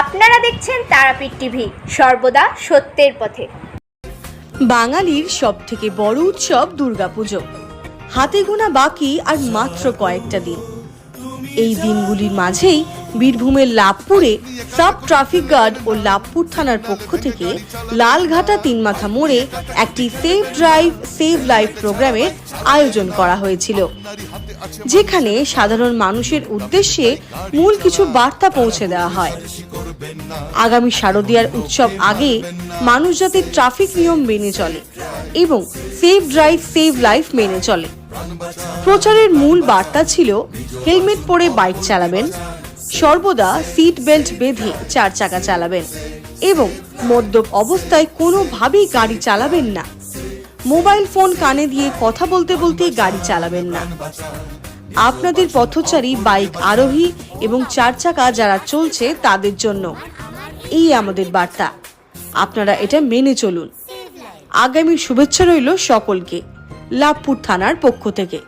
আপনারা দেখছেন তারাপীঠ টিভি, সর্বদা সত্যের পথে। বাঙালির সবথেকে বড় উৎসব দুর্গাপুজো। হাতে গোনা বাকি আর মাত্র কয়েকটা দিন। এই দিনগুলির মাঝেই বীরভূমের লাভপুরে সাব ট্রাফিক গার্ড ও লাভপুর থানার পক্ষ থেকে লালঘাটা তিনমাথা মোড়ে একটি সেভ ড্রাইভ সেভ লাইফ প্রোগ্রামের আয়োজন করা হয়েছিল, যেখানে সাধারণ মানুষের উদ্দেশ্যে মূল কিছু বার্তা পৌঁছে দেওয়া হয়। আগামী শারদীয়ার উৎসব আগে মানুষ যাতে ট্রাফিক নিয়ম মেনে চলে এবং সেভ ড্রাইভ সেভ লাইফ মেনে চলে। প্রচারের মূল বার্তা ছিল হেলমেট পরে বাইক চালাবেন, সর্বদা সিট বেল্ট বেঁধে 4 চাকা চালাবেন এবং মদ্যপ অবস্থায় কোনোভাবেই গাড়ি চালাবেন না। মোবাইল ফোন কানে দিয়ে কথা বলতে বলতে গাড়ি চালাবেন না। আপনাদের পথচারী বাইক আরোহী এবং 4 চাকা যারা চলছে তাদের জন্য এই আমাদের বার্তা। আপনারা এটা মেনে চলুন। আগামী শুভেচ্ছা রইল সকলকে লাভপুর থানার পক্ষ থেকে।